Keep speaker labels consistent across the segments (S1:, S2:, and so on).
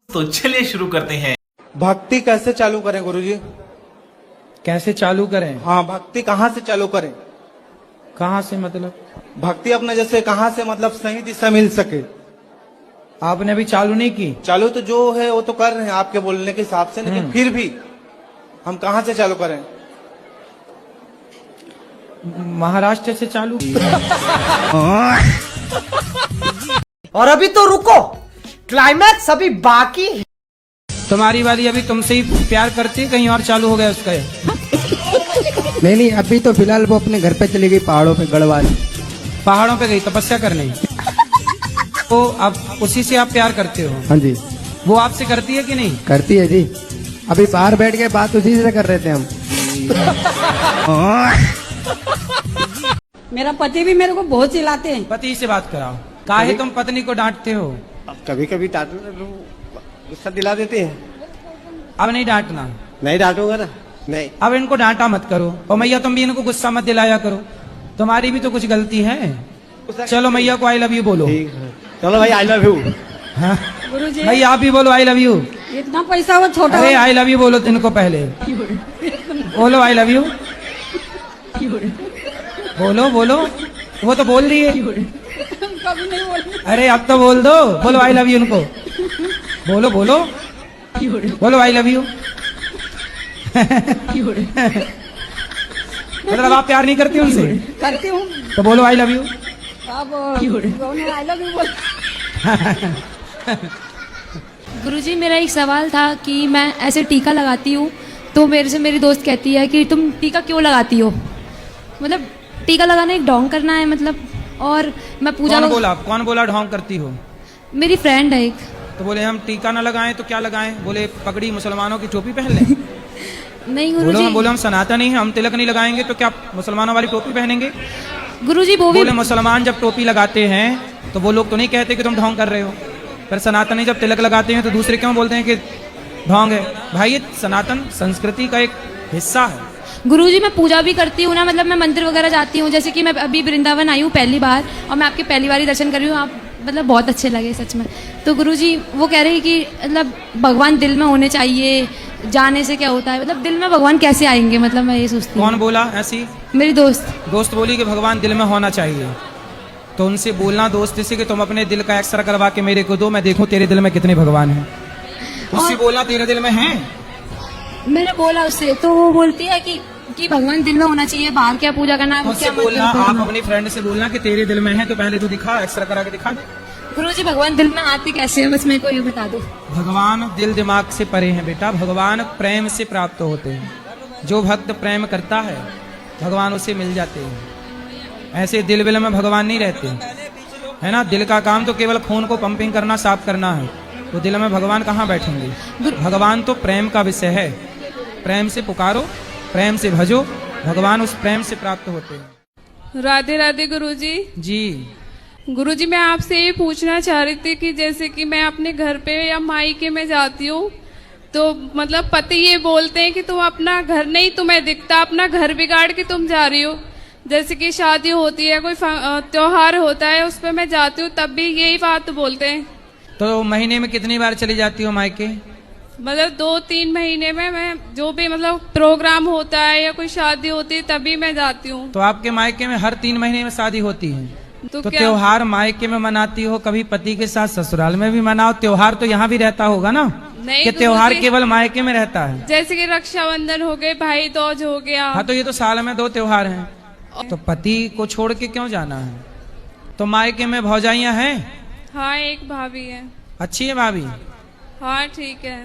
S1: तो चलिए शुरू करते हैं।
S2: भक्ति कैसे चालू करें गुरुजी?
S3: कैसे चालू करें?
S2: हाँ, भक्ति कहाँ से चालू करें?
S3: कहाँ से मतलब?
S2: भक्ति अपने जैसे कहाँ से मतलब सही दिशा मिल सके?
S3: आपने अभी चालू नहीं की?
S2: चालू तो जो है वो तो कर रहे हैं आपके बोलने के हिसाब से, लेकिन फिर भी हम कहाँ से चालू करें?
S3: महाराष्ट्र से चालू।
S4: और अभी तो रुको, क्लाइमैक्स अभी बाकी है।
S3: तुम्हारी वाली अभी तुमसे ही प्यार करती है, कहीं और चालू हो गया उसका?
S5: नहीं, अभी तो फिलहाल वो अपने घर पे चली गई, पहाड़ों पे गढ़वाल।
S3: पहाड़ों पे गई तपस्या करने। तो अब उसी से आप प्यार करते हो?
S5: हाँ जी।
S3: वो आपसे करती है कि नहीं?
S5: करती है जी। अभी बाहर बैठ के बात उसी से कर रहे थे हम।
S6: मेरा पति भी मेरे को बहुत चिल्लाते हैं।
S3: पति से बात कराओ। काहे तुम पत्नी को डांटते हो?
S5: कभी कभी गुस्सा दिला देते हैं।
S3: अब नहीं डांटना।
S5: नहीं डांटूंगा ना। नहीं।
S3: अब इनको डांटा मत करो। और मैया तुम भी इनको गुस्सा मत दिलाया करो, तुम्हारी भी तो कुछ गलती है। चलो मैया को आई लव यू बोलो।
S5: चलो भाई, आई लव यू।
S3: हाँ
S6: गुरुजी,
S3: भैया आप भी बोलो आई लव यू।
S6: इतना पैसा वो छोटा।
S3: अरे आई लव यू बोलो इनको पहले। बोलो आई लव यू। बोलो बोलो, वो तो बोल रही है।
S6: कभी नहीं बोल।
S3: अरे अब तो बोल दो। बोलो आई लव यू उनको। बोलो बोलो बोलो आई लव यू। मतलब आप प्यार नहीं करती उनसे?
S6: करती हूँ।
S3: तो बोलो आई लव यू।
S6: अब आई लव यू बोल।
S7: गुरुजी, मेरा एक सवाल था कि मैं ऐसे टीका लगाती हूँ तो मेरे से मेरी दोस्त कहती है कि तुम टीका क्यों लगाती हो? मतलब टीका लगाना एक ढोंग करना है मतलब। और मैं पूजा
S3: कौन बोला ढोंग करती हो?
S7: मेरी फ्रेंड है एक।
S3: तो बोले हम टीका ना लगाएं तो क्या लगाएं? बोले पगड़ी मुसलमानों की टोपी पहन लें।
S7: नहीं गुरुजी।
S3: बोलो हम सनातनी हैं, हम तिलक नहीं लगाएंगे तो क्या मुसलमानों वाली टोपी पहनेंगे?
S7: गुरुजी वो भी
S3: बोले मुसलमान जब टोपी लगाते हैं तो वो लोग तो नहीं कहते कि तुम ढोंग कर रहे हो, पर सनातनी जब तिलक लगाते हैं तो दूसरे क्यों बोलते हैं कि ढोंग है? भाई ये सनातन संस्कृति का एक हिस्सा है।
S7: गुरुजी मैं पूजा भी करती हूँ ना, मतलब मैं मंदिर वगैरह जाती हूँ। जैसे कि मैं अभी वृंदावन आई हूँ पहली बार और मैं आपके पहली बार ही दर्शन कर रही हूँ। आप मतलब बहुत अच्छे लगे सच में। तो गुरुजी वो कह रहे हैं कि मतलब भगवान दिल में होने चाहिए, जाने से क्या होता है? मतलब दिल में भगवान कैसे आएंगे? मतलब मैं ये सोचती हूँ।
S3: कौन बोला ऐसी?
S7: मेरी दोस्त
S3: बोली कि भगवान दिल में होना चाहिए। तो उनसे बोलना दोस्त से कि तुम अपने दिल का एक्सरे करवा के मेरे को दो, मैं देखूं तेरे दिल में कितने भगवान हैं। उससे बोलना तेरे दिल में हैं।
S7: मैंने बोला उससे तो वो बोलती है कि भगवान दिल में होना चाहिए, बाहर क्या पूजा करना है।
S3: उससे बोलना, आप अपनी फ्रेंड से बोलना कि तेरे दिल में है तो पहले तो दिखा, एक्सरे करा के दिखा दे।
S7: गुरुजी भगवान दिल में आते कैसे हैं? बस मेरे को ये बता दो।
S3: भगवान दिल दिमाग से परे हैं बेटा। भगवान प्रेम से प्राप्त होते हैं। जो भक्त प्रेम करता है भगवान उसे मिल जाते हैं। ऐसे दिल विल में भगवान नहीं रहते, है ना। दिल का काम तो केवल खून को पंपिंग करना, साफ करना है। तो दिल में भगवान कहाँ बैठेंगे? भगवान तो प्रेम का विषय है। प्रेम से पुकारो, प्रेम से भजो, भगवान उस प्रेम से प्राप्त होते हैं।
S8: राधे राधे गुरुजी।
S3: जी
S8: गुरुजी, मैं आपसे ये पूछना चाह रही थी कि जैसे कि मैं अपने घर पे या मायके में जाती हूँ तो मतलब पति ये बोलते हैं कि तुम अपना घर नहीं तुम्हें दिखता, अपना घर बिगाड़ के तुम जा रही हो। जैसे कि शादी होती है, कोई त्योहार होता है, उस पर मैं जाती हूँ तब भी यही बात बोलते हैं।
S3: तो महीने में कितनी बार चली जाती हो मायके?
S8: मतलब 2-3 महीने में मैं जो भी मतलब प्रोग्राम होता है या कोई शादी होती है तभी मैं जाती हूँ।
S3: तो आपके मायके में हर 3 महीने में शादी होती है? तो
S8: क्या
S3: त्योहार मायके में मनाती हो, कभी पति के साथ ससुराल में भी मनाओ। त्योहार तो यहाँ भी रहता होगा ना?
S8: नहीं,
S3: कि त्योहार केवल मायके में रहता है?
S8: जैसे कि रक्षाबंधन हो गए, भाई दूज हो गया।
S3: हाँ, तो ये तो साल में 2 त्योहार हैं। तो पति को छोड़ के क्यों जाना है? तो मायके में भौजाइयाँ हैं?
S8: हाँ, एक भाभी है।
S3: अच्छी है भाभी?
S8: हाँ ठीक है।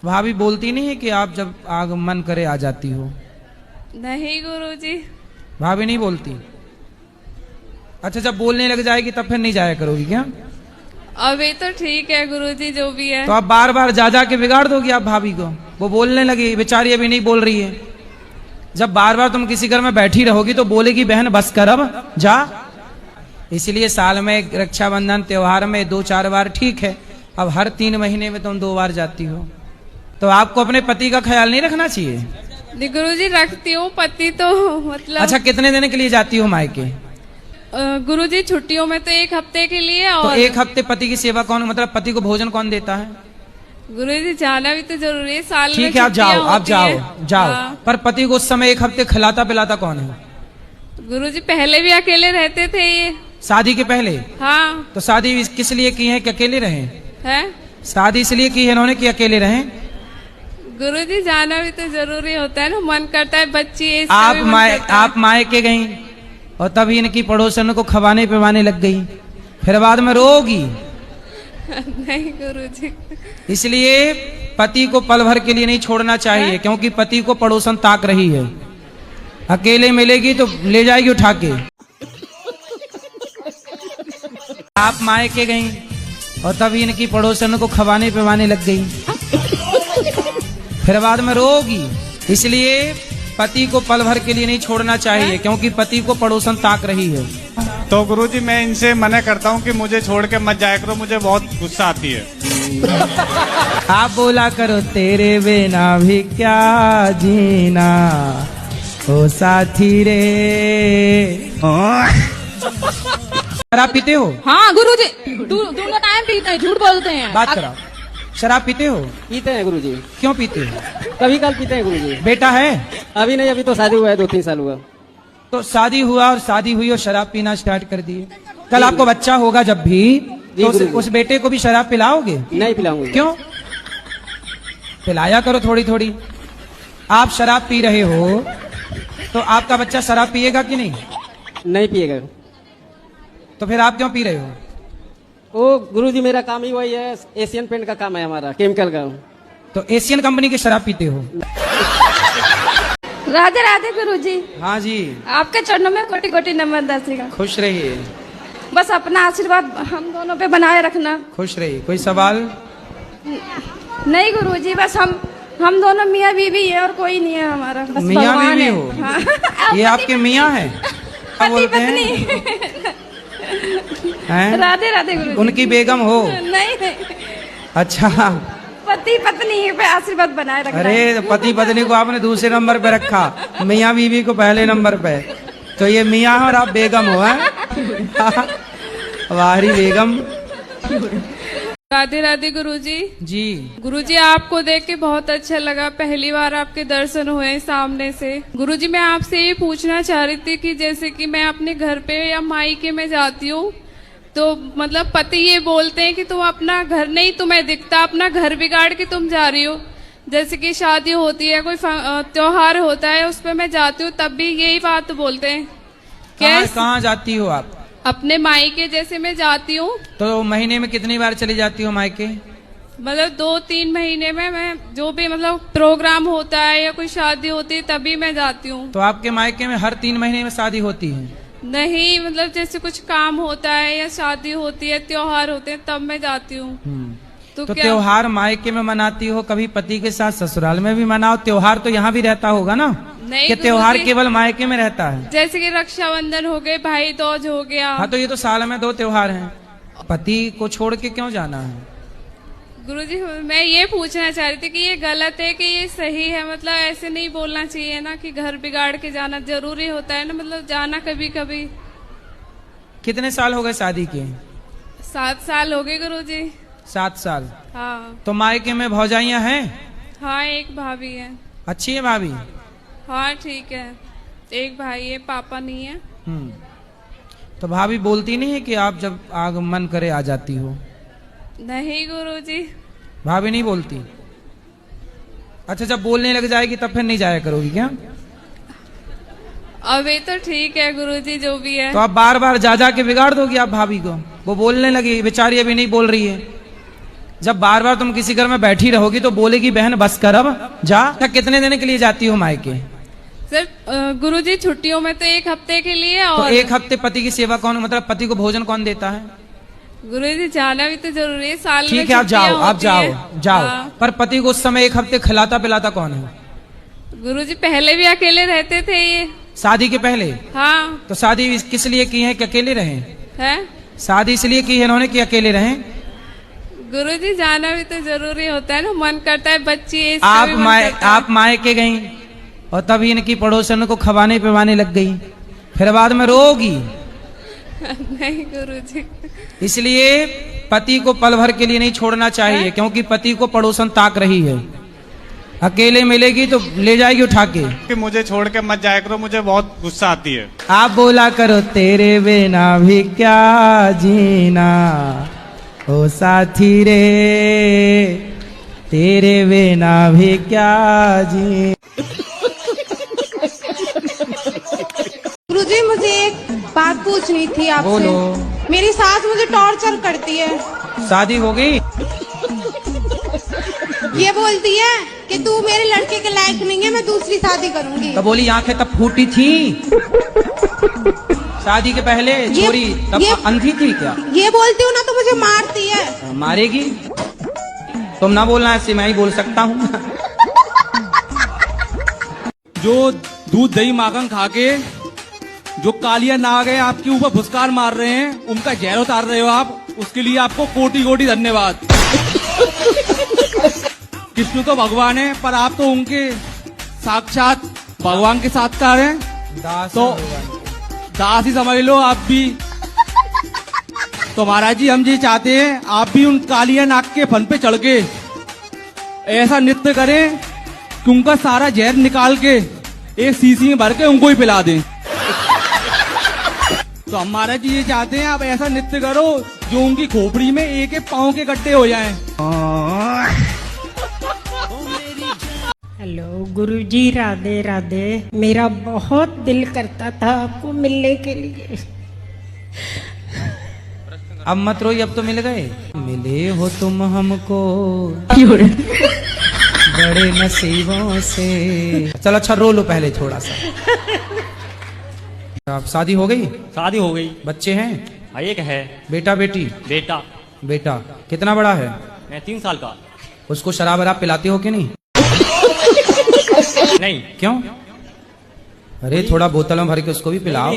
S3: भाभी बोलती नहीं है कि आप जब आग मन करे आ जाती हो?
S8: नहीं गुरुजी।
S3: भाभी नहीं बोलती? अच्छा, जब बोलने लग जाएगी तब फिर नहीं जाया करोगी क्या?
S8: अभी तो ठीक है गुरुजी, जो भी है।
S3: तो आप बार बार जा के बिगाड़ दोगी आप भाभी को। वो बोलने लगी, बेचारी अभी नहीं बोल रही है। जब बार बार तुम किसी घर में बैठी रहोगी तो बोलेगी बहन बस कर अब जा। इसलिए साल में रक्षाबंधन त्योहार में 2-4 बार ठीक है। अब हर 3 महीने में तुम 2 बार जाती हो, तो आपको अपने पति का ख्याल नहीं रखना चाहिए?
S8: गुरुजी रखती हूँ, पति तो मतलब।
S3: अच्छा, कितने दिन के लिए जाती हो मायके?
S8: गुरुजी छुट्टियों में तो 1 हफ्ते के लिए।
S3: तो
S8: और
S3: 1 हफ्ते पति की सेवा कौन, मतलब पति को भोजन कौन देता है?
S8: गुरुजी जाना भी तो जरूरी है, साल में
S3: ठीक है, आप
S8: छुट्टियां
S3: जाओ, आप
S8: होती
S3: जाओ,
S8: हैं।
S3: जाओ।
S8: हाँ।
S3: पर पति को उस समय एक हफ्ते खिलाता पिलाता कौन है?
S8: गुरुजी पहले भी अकेले रहते थे ये।
S3: शादी के पहले?
S8: हाँ।
S3: तो शादी किस लिए की है कि अकेले रहे?
S8: है
S3: शादी इसलिए की है इन्होंने कि अकेले रहे?
S8: गुरुजी जाना भी तो जरूरी होता है ना, मन करता है बच्ची
S3: आप मायके गई और तभी इनकी पड़ोसन को खवाने पिवाने लग गई, फिर बाद में रोगी।
S8: नहीं गुरुजी,
S3: इसलिए पति को पल भर के लिए नहीं छोड़ना चाहिए, क्योंकि पति को पड़ोसन ताक रही है। अकेले मिलेगी तो ले जाएगी उठा के। आप मायके गई और तभी इनकी पड़ोसन को खवाने पिवाने लग गई, फिर बाद में रोगी। इसलिए पति को पल भर के लिए नहीं छोड़ना चाहिए, क्योंकि पति को पड़ोसन ताक रही है।
S1: तो गुरुजी मैं इनसे मना करता हूँ कि मुझे छोड़ के मत जाया करो, मुझे बहुत गुस्सा आती है।
S3: आप बोला करो तेरे बिना भी क्या जीना ओ साथी रे। शराब पीते हो?
S6: हाँ गुरुजी, दोनों टाइम पीते हैं, झूठ बोलते हैं।
S3: बात कराओ। शराब पीते हो?
S9: पीते हैं गुरुजी,
S3: क्यों पीते हो?
S9: कभी कल पीते हैं गुरुजी।
S3: बेटा है?
S9: अभी नहीं, अभी तो शादी हुआ है, 2-3 साल हुआ।
S3: तो शादी हुआ और शादी हुई और शराब पीना स्टार्ट कर दिए। कल आपको बच्चा होगा जब भी, तो उस बेटे को भी शराब पिलाओगे?
S9: नहीं पिलाऊंगा।
S3: क्यों? पिलाया करो थोड़ी थोड़ी। आप शराब पी रहे हो तो आपका बच्चा शराब पिएगा कि नहीं?
S9: नहीं पिएगा।
S3: तो फिर आप क्यों पी रहे हो?
S9: ओ गुरुजी मेरा काम ही वही है, एशियन पेंट का काम है हमारा, केमिकल का।
S3: तो एशियन कंपनी की शराब पीते हो?
S6: राधे राधे गुरुजी,
S3: हाँ जी,
S6: आपके चरणों में कोटि कोटि नमन दर्शिका।
S3: खुश रहिए,
S6: बस अपना आशीर्वाद हम दोनों पे बनाए रखना।
S3: खुश रहिए। कोई सवाल?
S6: नहीं गुरुजी, बस हम दोनों मियाँ बीवी है और कोई नहीं है हमारा, बस
S3: मियाँ
S6: भगवान
S3: बीवी
S6: है।
S3: हो?
S6: हाँ।
S3: ये आपके मियाँ हैं? क्या
S6: पति
S3: बोलते हैं? हैं?
S6: राधे राधे गुरुजी।
S3: उनकी बेगम हो?
S6: नहीं,
S3: अच्छा।
S6: पति पत्नी पे आशीर्वाद बनाए रखना।
S3: अरे पति पत्नी को आपने दूसरे नंबर पे रखा, मियाँ बीवी को पहले नंबर पे। तो ये मियाँ और आप बेगम हो? हैं? वाहरी बेगम।
S8: राधे राधे गुरुजी।
S3: जी
S8: गुरुजी आपको देख के बहुत अच्छा लगा, पहली बार आपके दर्शन हुए सामने से। गुरुजी मैं आपसे ये पूछना चाह रही थी कि जैसे कि मैं अपने घर पे या मायके में जाती हूँ, तो मतलब पति ये बोलते हैं कि तुम अपना घर नहीं तुम्हें दिखता, अपना घर बिगाड़ के तुम जा रही हो। जैसे कि शादी होती है, कोई त्योहार होता है, उस पर मैं जाती हूँ तब भी यही बात बोलते हैं।
S3: कहाँ जाती हो आप?
S8: अपने मायके जैसे मैं जाती हूँ।
S3: तो महीने में कितनी बार चली जाती हो मायके?
S8: मतलब 2-3 महीने में मैं जो भी मतलब प्रोग्राम होता है या कोई शादी होती है तभी मैं जाती हूँ।
S3: तो आपके मायके में हर 3 महीने में शादी होती है?
S8: नहीं, मतलब जैसे कुछ काम होता है या शादी होती है, त्योहार होते हैं, तब मैं जाती हूँ। तो क्या
S3: त्योहार मायके में मनाती हो, कभी पति के साथ ससुराल में भी मनाओ? त्योहार तो यहाँ भी रहता होगा ना?
S8: नहीं,
S3: कि त्योहार केवल मायके में रहता है?
S8: जैसे कि रक्षाबंधन हो गए, भाई दूज हो गया।
S3: हाँ, तो ये तो साल में 2 त्योहार हैं। पति को छोड़ के क्यों जाना है?
S8: गुरुजी मैं ये पूछना चाह रही थी कि ये गलत है कि ये सही है? मतलब ऐसे नहीं बोलना चाहिए ना कि घर बिगाड़ के जाना जरूरी होता है ना, मतलब जाना कभी कभी।
S3: कितने साल हो गए शादी के?
S8: 7 साल हो गए गुरुजी।
S3: 7 साल?
S8: हाँ।
S3: तो मायके में भौजाइयाँ हैं?
S8: हाँ, एक भाभी है।
S3: अच्छी है भाभी?
S8: हाँ ठीक है, एक भाई है, पापा नहीं है।
S3: तो भाभी बोलती नहीं है कि आप जब मन करे आ जाती हो?
S8: नहीं गुरुजी।
S3: भाभी नहीं बोलती? अच्छा, जब बोलने लग जाएगी तब फिर नहीं जाया करोगी क्या?
S8: अभी तो ठीक है गुरुजी, जो भी है।
S3: तो आप बार बार जा के बिगाड़ दोगी आप भाभी को? वो बोलने लगी, बेचारी अभी नहीं बोल रही है। जब बार बार तुम किसी घर में बैठी रहोगी तो बोलेगी बहन बस कर अब जा। कितने दिन के लिए जाती हो मायके?
S8: सर गुरुजी छुट्टियों में तो 1 हफ्ते के लिए। और
S3: तो 1 हफ्ते पति की सेवा कौन, मतलब पति को भोजन कौन देता है?
S8: गुरुजी जाना भी तो जरूरी है, साल में
S3: ठीक है, आप जाओ, आप जाओ, जाओ।
S8: हाँ।
S3: पर पति को उस समय 1 हफ्ते खिलाता पिलाता कौन है?
S8: गुरुजी पहले भी अकेले रहते थे ये।
S3: शादी के पहले?
S8: हाँ।
S3: तो शादी किस लिए की है कि अकेले रहे?
S8: है
S3: शादी इसलिए की है इन्होंने कि अकेले रहे?
S8: गुरुजी जाना भी तो जरूरी होता है ना, मन करता है बच्ची।
S3: आप मायके गई और तभी इनकी पड़ोसन को खवाने पिवाने लग गई, फिर बाद में रोगी।
S8: नहीं गुरुजी।
S3: इसलिए पति को पल भर के लिए नहीं छोड़ना चाहिए, क्योंकि पति को पड़ोसन ताक रही है। अकेले मिलेगी तो ले जाएगी उठा के।
S1: कि मुझे छोड़ के मत जाया करो, मुझे बहुत गुस्सा आती है।
S3: आप बोला करो तेरे बिना भी क्या जीना, ओ साथी रे तेरे बिना भी क्या जी।
S6: गुरुजी मुझे एक बात पूछनी थी आपसे।
S3: बोलो।
S6: मेरी सास मुझे टॉर्चर करती है।
S3: शादी हो गई?
S6: ये बोलती है कि तू मेरे लड़के के लायक नहीं है, मैं दूसरी शादी करूंगी।
S3: तो बोली आंखें तब फूटी थी शादी के पहले? छोरी तब अंधी थी क्या?
S6: ये बोलती हूँ ना तो मुझे मारती है।
S3: मारेगी? तुम ना बोलना ऐसे, मैं ही बोल सकता हूँ।
S10: जो दूध दही माखन खा के जो कालिया नाग है आपके ऊपर फुसकार मार रहे हैं, उनका जहर उतार रहे हो आप, उसके लिए आपको कोटि कोटि धन्यवाद। कृष्ण तो भगवान है, पर आप तो उनके साक्षात भगवान के साक्षात्कार हैं, तो दास ही समझ लो आप भी। तो महाराज जी हम ये चाहते हैं आप भी उन कालिया नाग के फन पे चढ़ के ऐसा नृत्य करें कि उनका सारा जहर निकाल के एक शीशी में भर के उनको ही पिला दें। तो हम महाराज जी ये चाहते हैं आप ऐसा नृत्य करो जो उनकी खोपड़ी में एक एक पाँव के गड्ढे हो जाएं।
S11: हेलो गुरुजी, राधे राधे। मेरा बहुत दिल करता था आपको मिलने के लिए।
S3: अब मत रोई, अब तो मिल गए। मिले हो तुम हमको बड़े नसीबों से। चलो अच्छा रो लो पहले थोड़ा सा। अब शादी हो गई?
S10: शादी हो गई।
S3: बच्चे हैं?
S10: एक है।
S3: बेटा बेटी?
S10: बेटा।
S3: बेटा कितना बड़ा है?
S10: मैं 3 साल का।
S3: उसको शराब वराब पिलाते हो कि नहीं?
S10: नहीं।
S3: क्यों? अरे थोड़ा बोतल में भर के उसको भी पिलाओ।